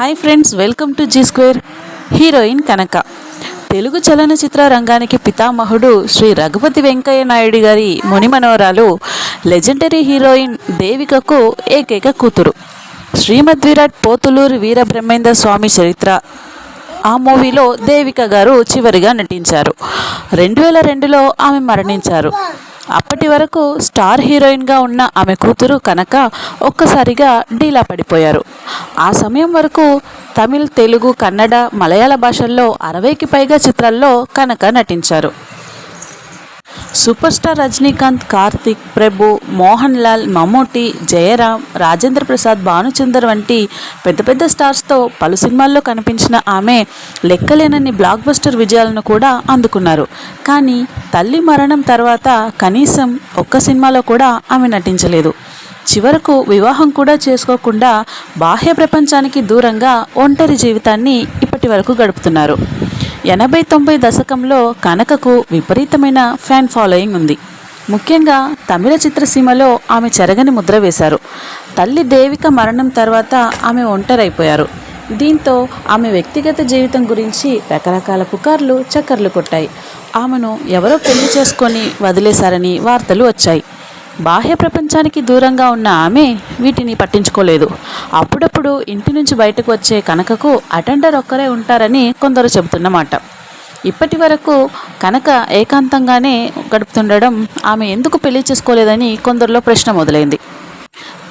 Hi friends, welcome to Z square. Heroine Kanaka. Telugu చలనచిత్ర రంగానికి పితామహుడు శ్రీ రఘుపతి వెంకయ్య నాయుడు గారి మునిమనోరాలు లెజెండరీ హీరోయిన్ దేవికకు ఏకైక కూతురు. శ్రీమద్ విరాట్ పోతులూరు వీరబ్రహ్మేంద్ర స్వామి చరిత్ర ఆ మూవీలో దేవిక గారు చివరిగా నటించారు. 2002లో ఆమె మరణించారు. అప్పటి వరకు స్టార్ హీరోయిన్గా ఉన్న ఆమె కూతురు కనక ఒక్కసారిగా డీలా పడిపోయారు. ఆ సమయం వరకు తమిళ్, తెలుగు, కన్నడ, మలయాళ భాషల్లో 60కి పైగా చిత్రాల్లో కనక నటించారు. సూపర్ స్టార్ రజనీకాంత్, కార్తిక్, ప్రభు, మోహన్ లాల్, మమ్మూటి, జయరాం, రాజేంద్ర ప్రసాద్, భానుచందర్ వంటి పెద్ద పెద్ద స్టార్స్తో పలు సినిమాల్లో కనిపించిన ఆమె లెక్కలేనన్ని బ్లాక్ బస్టర్ విజయాలను కూడా అందుకున్నారు. కానీ తల్లి మరణం తర్వాత కనీసం ఒక్క సినిమాలో కూడా ఆమె నటించలేదు. చివరకు వివాహం కూడా చేసుకోకుండా బాహ్య ప్రపంచానికి దూరంగా ఒంటరి జీవితాన్ని ఇప్పటి వరకు గడుపుతున్నారు. 80-90 దశకంలో కనకకు విపరీతమైన ఫ్యాన్ ఫాలోయింగ్ ఉంది. ముఖ్యంగా తమిళ చిత్రసీమలో ఆమె చెరగని ముద్ర వేశారు. తల్లి దేవిక మరణం తర్వాత ఆమె ఒంటరైపోయారు. దీంతో ఆమె వ్యక్తిగత జీవితం గురించి రకరకాల పుకార్లు చక్కర్లు కొట్టాయి. ఆమెను ఎవరో పెళ్లి చేసుకొని వదిలేశారని వార్తలు వచ్చాయి. బాహ్య ప్రపంచానికి దూరంగా ఉన్న ఆమె వీటిని పట్టించుకోలేదు. అప్పుడప్పుడు ఇంటి నుంచి బయటకు వచ్చే కనకకు అటెండర్ ఒక్కరే ఉంటారని కొందరు చెబుతున్నమాట. ఇప్పటి వరకు కనక ఏకాంతంగానే గడుపుతుండడం ఆమె ఎందుకు పెళ్లి చేసుకోలేదని కొందరిలో ప్రశ్న మొదలైంది.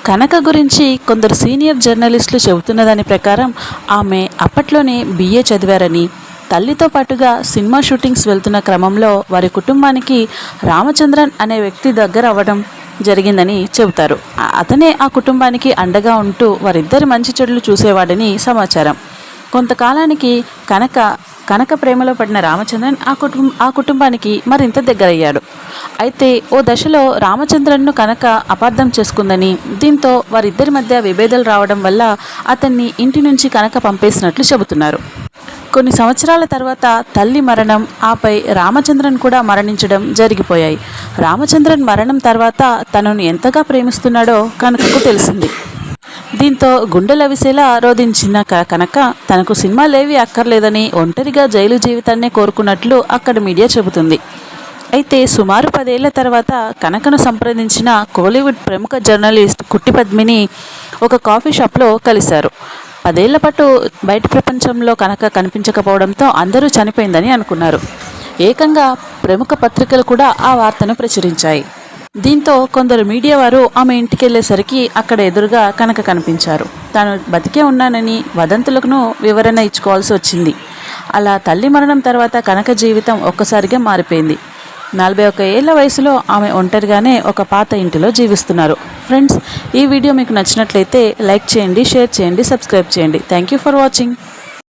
కనక గురించి కొందరు సీనియర్ జర్నలిస్టులు చెబుతున్న దాని ప్రకారం ఆమె అప్పట్లోనే BA చదివారని, తల్లితో పాటుగా సినిమా షూటింగ్స్ వెళ్తున్న క్రమంలో వారి కుటుంబానికి రామచంద్రన్ అనే వ్యక్తి దగ్గర అవ్వడం జరిగిందని చెబుతారు. అతనే ఆ కుటుంబానికి అండగా ఉంటూ వారిద్దరి మంచి చెడులు చూసేవాడని సమాచారం. కొంతకాలానికి కనక ప్రేమలో పడిన రామచంద్రన్ ఆ కుటుంబానికి మరింత దగ్గరయ్యాడు. అయితే ఓ దశలో రామచంద్రన్ను కనక అపార్థం చేసుకుందని, దీంతో వారిద్దరి మధ్య విభేదాలు రావడం వల్ల అతన్ని ఇంటి నుంచి కనక పంపేసినట్లు చెబుతున్నారు. కొన్ని సంవత్సరాల తర్వాత తల్లి మరణం, ఆపై రామచంద్రన్ కూడా మరణించడం జరిగిపోయాయి. రామచంద్రన్ మరణం తర్వాత తనను ఎంతగా ప్రేమిస్తున్నాడో కనకకు తెలిసింది. దీంతో గుండెలవిసేలా రోధించిన కనక తనకు సినిమాలేవి అక్కర్లేదని ఒంటరిగా జైలు జీవితాన్నే కోరుకున్నట్లు అక్కడ మీడియా చెబుతుంది. అయితే సుమారు 10 ఏళ్ల తర్వాత కనకను సంప్రదించిన కోలీవుడ్ ప్రముఖ జర్నలిస్ట్ కుట్టి పద్మిని ఒక కాఫీ షాప్లో కలిశారు. 10 ఏళ్ల పాటు బయట ప్రపంచంలో కనక కనిపించకపోవడంతో అందరూ చనిపోయిందని అనుకున్నారు. ఏకంగా ప్రముఖ పత్రికలు కూడా ఆ వార్తను ప్రచురించాయి. దీంతో కొందరు మీడియా వారు ఆమె ఇంటికి వెళ్ళేసరికి అక్కడ ఎదురుగా కనక కనిపించారు. తాను బతికే ఉన్నానని వదంతులకు వివరణ ఇచ్చుకోవాల్సి వచ్చింది. అలా తల్లి మరణం తర్వాత కనక జీవితం ఒక్కసారిగా మారిపోయింది. 41 ఏళ్ల వయసులో ఆమె ఒంటరిగానే ఒక పాత ఇంటిలో జీవిస్తున్నారు. ఫ్రెండ్స్, ఈ వీడియో మీకు నచ్చినట్లయితే లైక్ చేయండి, షేర్ చేయండి, సబ్స్క్రైబ్ చేయండి. Thank you for watching.